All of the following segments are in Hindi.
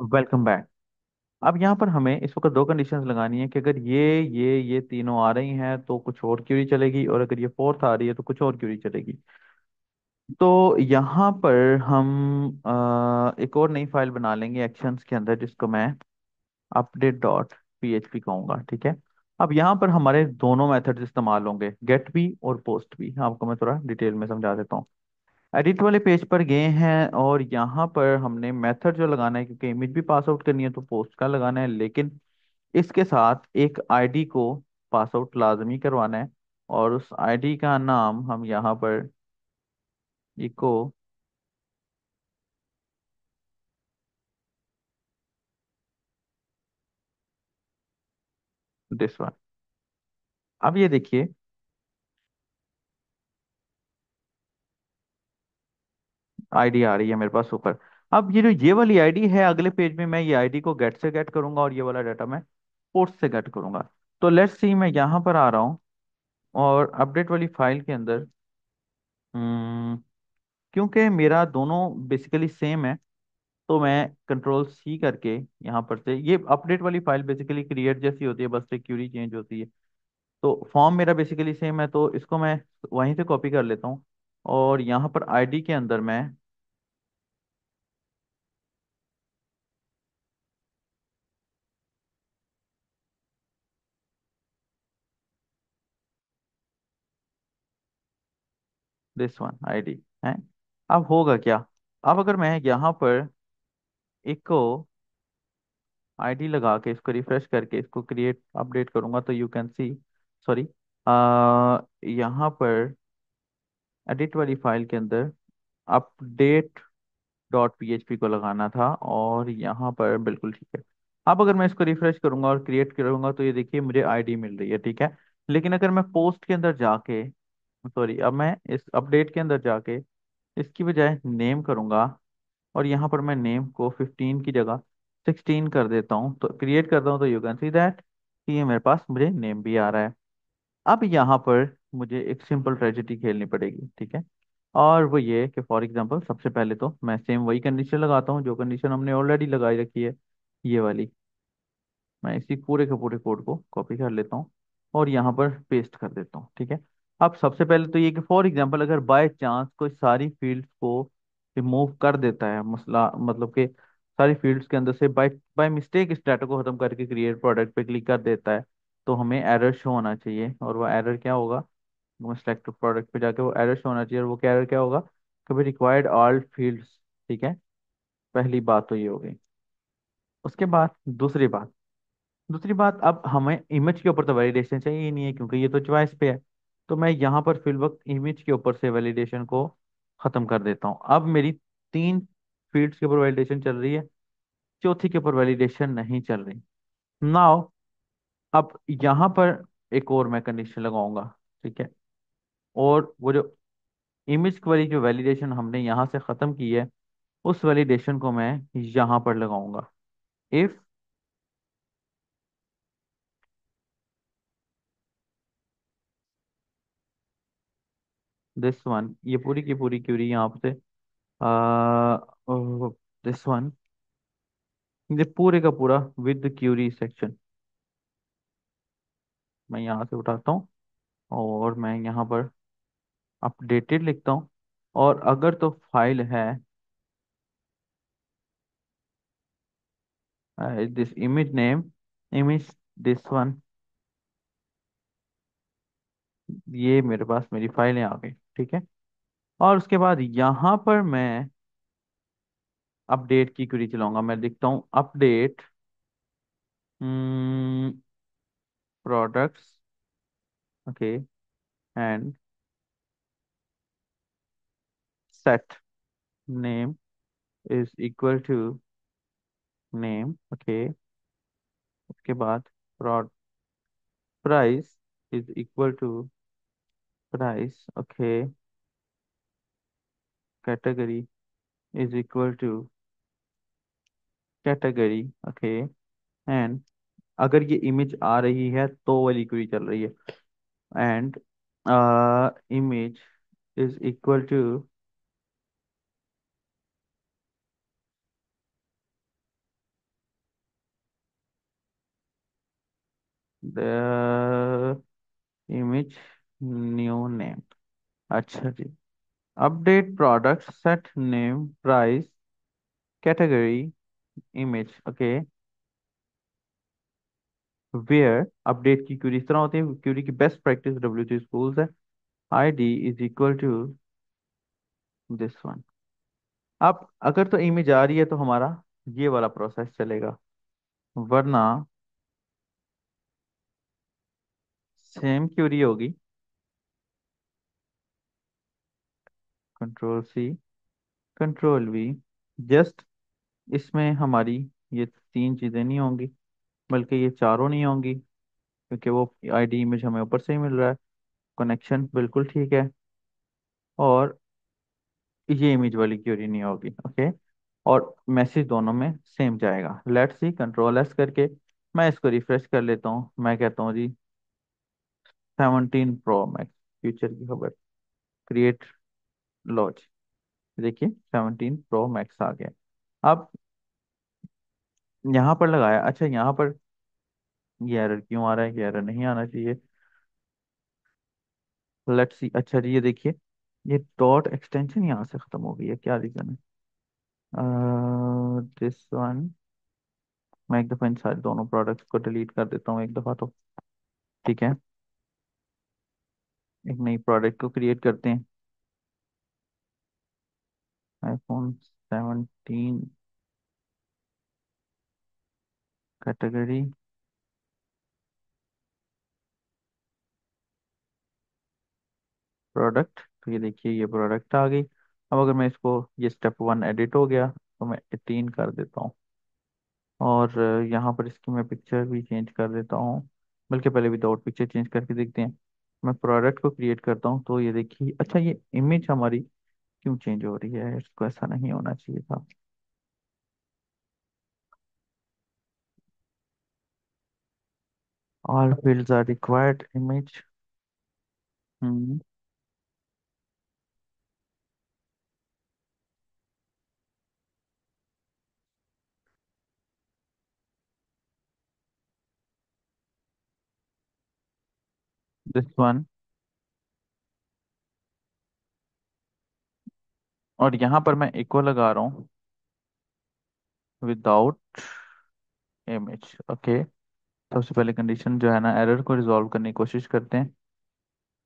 Welcome back. अब यहाँ पर हमें इस वक्त दो कंडीशंस लगानी है कि अगर ये तीनों आ रही हैं तो कुछ और क्यूरी चलेगी, और अगर ये फोर्थ आ रही है तो कुछ और क्यूरी चलेगी। तो यहाँ पर हम एक और नई फाइल बना लेंगे एक्शंस के अंदर, जिसको मैं अपडेट डॉट पी कहूँगा। ठीक है। अब यहाँ पर हमारे दोनों मेथड्स इस्तेमाल होंगे, गेट भी और पोस्ट भी। आपको मैं थोड़ा डिटेल में समझा देता हूँ। एडिट वाले पेज पर गए हैं और यहाँ पर हमने मेथड जो लगाना है, क्योंकि इमेज भी पास आउट करनी है तो पोस्ट का लगाना है, लेकिन इसके साथ एक आईडी को पास आउट लाजमी करवाना है। और उस आईडी का नाम हम यहाँ पर इको दिस वन। अब ये देखिए, आईडी आ रही है मेरे पास ऊपर। अब ये जो ये वाली आईडी है, अगले पेज में मैं ये आईडी को गेट से गेट करूंगा और ये वाला डाटा मैं पोस्ट से गेट करूंगा। तो लेट्स सी, मैं यहाँ पर आ रहा हूँ और अपडेट वाली फाइल के अंदर, हम्म, क्योंकि मेरा दोनों बेसिकली सेम है, तो मैं कंट्रोल सी करके यहाँ पर से, ये अपडेट वाली फाइल बेसिकली क्रिएट जैसी होती है, बस एक क्यूरी चेंज होती है। तो फॉर्म मेरा बेसिकली सेम है, तो इसको मैं वहीं से कॉपी कर लेता हूँ। और यहाँ पर आईडी के अंदर मैं दिस वन आईडी है। अब होगा क्या? अब अगर मैं यहाँ पर इको आईडी लगा के इसको रिफ्रेश करके इसको क्रिएट अपडेट करूंगा, तो यू कैन सी, सॉरी, यहाँ पर एडिट वाली फाइल के अंदर अपडेट डॉट पीएचपी को लगाना था, और यहाँ पर बिल्कुल ठीक है। अब अगर मैं इसको रिफ्रेश करूंगा और क्रिएट करूंगा तो ये देखिए मुझे आईडी मिल रही है। ठीक है। लेकिन अगर मैं पोस्ट के अंदर जाके, सॉरी, अब मैं इस अपडेट के अंदर जाके इसकी बजाय नेम करूंगा, और यहाँ पर मैं नेम को 15 की जगह 16 कर देता हूँ, तो क्रिएट करता हूँ, तो यू कैन सी दैट कि ये मेरे पास मुझे नेम भी आ रहा है। अब यहाँ पर मुझे एक सिंपल ट्रेजेडी खेलनी पड़ेगी। ठीक है। और वो ये कि फॉर एग्जांपल सबसे पहले तो मैं सेम वही कंडीशन लगाता हूँ जो कंडीशन हमने ऑलरेडी लगाई रखी है, ये वाली। मैं इसी पूरे के पूरे कोड को कॉपी कर लेता हूँ और यहाँ पर पेस्ट कर देता हूँ। ठीक है। अब सबसे पहले तो ये कि फॉर एग्जांपल अगर बाय चांस कोई सारी फील्ड्स को रिमूव कर देता है, मसला मतलब कि सारी फील्ड्स के अंदर से बाय बाय मिस्टेक इस डाटा को खत्म करके क्रिएट प्रोडक्ट पे क्लिक कर देता है, तो हमें एरर शो होना चाहिए। और वो एरर क्या होगा? वो सिलेक्ट प्रोडक्ट पे जाके वो एरर शो होना चाहिए, और वो क्या एरर क्या होगा? कभी रिक्वायर्ड ऑल फील्ड्स। ठीक है। पहली बात तो ये हो गई। उसके बाद दूसरी बात, अब हमें इमेज के ऊपर तो वैलिडेशन चाहिए ही नहीं है, क्योंकि ये तो चॉइस पे है। तो मैं यहाँ पर फिल वक्त इमेज के ऊपर से वैलिडेशन को खत्म कर देता हूँ। अब मेरी तीन फील्ड्स के ऊपर वैलिडेशन चल रही है, चौथी के ऊपर वैलिडेशन नहीं चल रही। नाउ, अब यहाँ पर एक और मैं कंडीशन लगाऊंगा। ठीक है। और वो जो इमेज वाली जो वैलिडेशन हमने यहाँ से खत्म की है, उस वैलिडेशन को मैं यहाँ पर लगाऊंगा। इफ दिस वन, ये पूरी की पूरी क्यूरी यहाँ से, दिस वन, ये पूरे का पूरा विद क्यूरी सेक्शन मैं यहाँ से उठाता हूँ, और मैं यहाँ पर अपडेटेड लिखता हूँ। और अगर तो फाइल है this image name, image this one, ये मेरे पास मेरी फाइलें आ गई। ठीक है। और उसके बाद यहाँ पर मैं अपडेट की क्वेरी चलाऊंगा। मैं लिखता हूँ update products, okay, and set name is equal to name, okay. उसके बाद price is equal to price, okay. Category is equal to category, okay. And अगर ये इमेज आ रही है तो वाली क्वेरी चल रही है, and image is equal to the image new name. अच्छा जी। Update product set name price category image. Okay. Where update की क्वेरी इस तरह होती है। क्वेरी की बेस्ट प्रैक्टिस डब्ल्यू स्कूल्स है। ID is equal to this one. अब अगर तो इमेज आ रही है तो हमारा ये वाला प्रोसेस चलेगा, वरना सेम क्वेरी होगी। Control C, control V. Just इसमें हमारी ये तीन चीजें नहीं होंगी, बल्कि ये चारों नहीं होंगी, क्योंकि वो आईडी इमेज हमें ऊपर से ही मिल रहा है। कनेक्शन बिल्कुल ठीक है। और ये इमेज वाली क्वेरी नहीं होगी। ओके। और मैसेज दोनों में सेम जाएगा। लेट्स सी, कंट्रोल एस करके मैं इसको रिफ्रेश कर लेता हूँ। मैं कहता हूँ जी 17 Pro Max, फ्यूचर की खबर, क्रिएट लॉन्च। देखिए 17 Pro Max आ गया। अब यहाँ पर लगाया। अच्छा, यहाँ पर ये एरर क्यों आ रहा है? ये एरर नहीं आना चाहिए। Let's see. अच्छा जी, ये देखिए, ये डॉट एक्सटेंशन यहाँ से खत्म हो गई है। क्या रीजन है? This one. मैं एक दफ़ा इन सारे दोनों प्रोडक्ट्स को डिलीट कर देता हूँ एक दफ़ा तो। ठीक है। एक नई प्रोडक्ट को क्रिएट करते हैं। iPhone 17 category product. तो ये देखिए, ये प्रोडक्ट आ गई। अब अगर मैं इसको, ये स्टेप 1 एडिट हो गया, तो मैं 18 कर देता हूँ। और यहाँ पर इसकी मैं पिक्चर भी चेंज कर देता हूँ। बल्कि पहले विदाउट पिक्चर चेंज करके देखते हैं। मैं प्रोडक्ट को क्रिएट करता हूँ तो ये देखिए, अच्छा ये इमेज हमारी क्यों चेंज हो रही है? इसको ऐसा नहीं होना चाहिए था। All fields are required image. Hmm. This one. और यहाँ पर मैं इक्वल लगा रहा हूँ विदाउट इमेज। ओके। सबसे पहले कंडीशन जो है ना, एरर को रिजॉल्व करने की कोशिश करते हैं।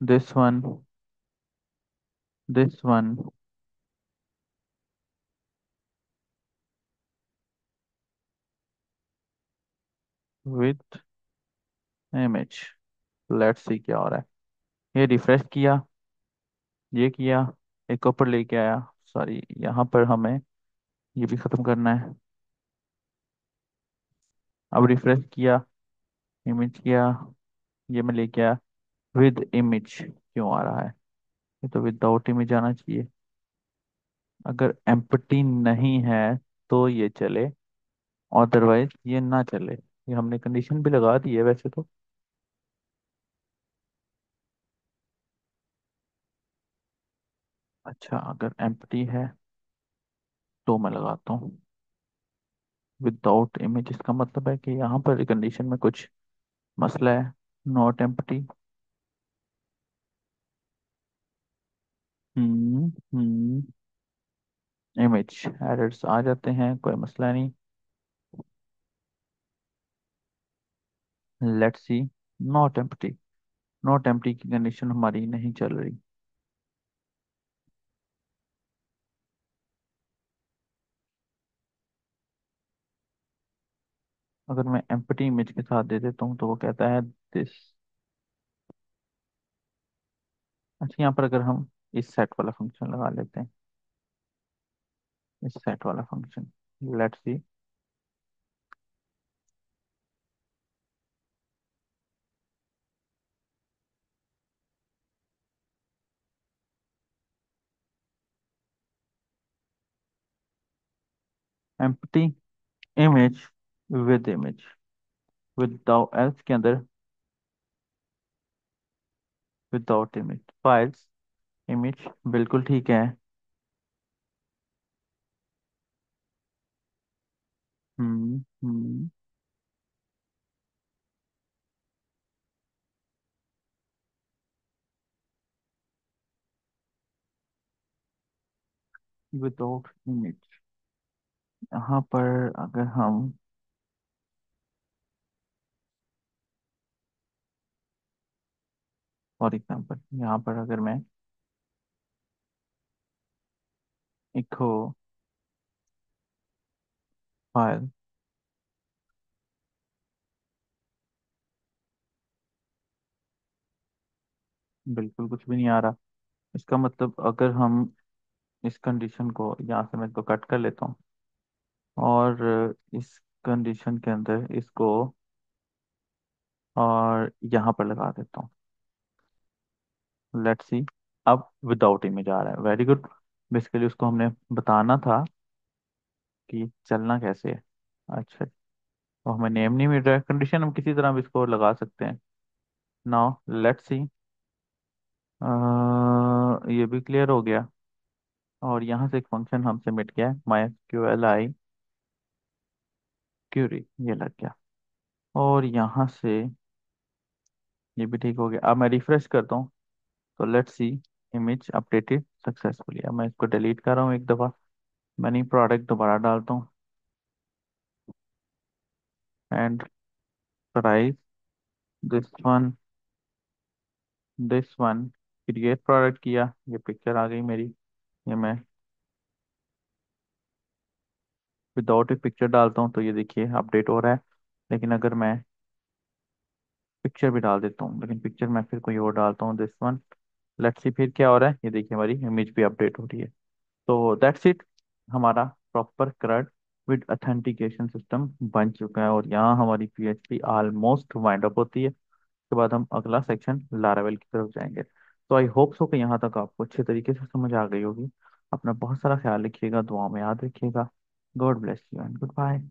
This one, this one with image. Let's see क्या हो रहा है। ये रिफ्रेश किया, ये किया, एक ऊपर लेके आया। सॉरी, यहाँ पर हमें ये भी खत्म करना है। अब रिफ्रेश किया, इमेज किया, ये मैं लेके आया। विद इमेज क्यों आ रहा है? ये तो विदाउट इमेज आना चाहिए। अगर एम्प्टी नहीं है तो ये चले, अदरवाइज ये ना चले। ये हमने कंडीशन भी लगा दी है वैसे तो। अच्छा, अगर एम्प्टी है तो मैं लगाता हूँ विदाउट इमेज। इसका मतलब है कि यहाँ पर कंडीशन में कुछ मसला है। Not empty. Hmm. Image errors आ जाते हैं, कोई मसला नहीं। Let's see. Not empty. Not empty की कंडीशन हमारी नहीं चल रही। अगर मैं एम्प्टी इमेज के साथ दे देता हूँ तो वो कहता है दिस। अच्छा, यहाँ पर अगर हम इस सेट वाला फंक्शन लगा लेते हैं, इस सेट वाला function. Let's see. Empty image with image, without else के अंदर विदाउट इमेज फाइल्स। इमेज बिल्कुल ठीक है। हम्म। Without image. यहाँ पर अगर हम फॉर एग्जांपल यहाँ पर अगर मैं एक फाइल, बिल्कुल कुछ भी नहीं आ रहा। इसका मतलब अगर हम इस कंडीशन को यहाँ से मैं इसको कट कर लेता हूँ और इस कंडीशन के अंदर इसको और यहाँ पर लगा देता हूँ। Let's see. अब विदाउट इमेज आ रहा है, वेरी गुड। बेसिकली उसको हमने बताना था कि चलना कैसे है। अच्छा, तो हमें नेम नहीं मिल रहा है, कंडीशन हम किसी तरह भी इसको लगा सकते हैं। Now let's see. ये भी क्लियर हो गया। और यहाँ से एक फंक्शन हमसे मिट गया है, माई क्यू एल आई क्यूरी, ये लग गया। और यहाँ से ये भी ठीक हो गया। अब मैं रिफ्रेश करता हूँ तो let's see, image updated successfully. अब मैं इसको डिलीट कर रहा हूँ एक दफ़ा, मैंने प्रोडक्ट दोबारा डालता हूँ and price this one create product किया, ये पिक्चर आ गई मेरी। ये मैं विदाउट ए पिक्चर डालता हूँ तो ये देखिए अपडेट हो रहा है। लेकिन अगर मैं पिक्चर भी डाल देता हूँ, लेकिन पिक्चर मैं फिर कोई और डालता हूँ, दिस वन, लेट्स सी फिर क्या हो रहा है। ये देखिए हमारी इमेज भी अपडेट हो रही है। तो दैट्स इट, हमारा प्रॉपर क्रड विद ऑथेंटिकेशन सिस्टम बन चुका है। और यहाँ हमारी पीएचपी ऑलमोस्ट वाइंड अप होती है। उसके बाद हम अगला सेक्शन लारावेल की तरफ जाएंगे। तो आई होप सो कि यहाँ तक आपको अच्छे तरीके से समझ आ गई होगी। अपना बहुत सारा ख्याल रखिएगा, दुआ में याद रखिएगा। God bless you and good bye.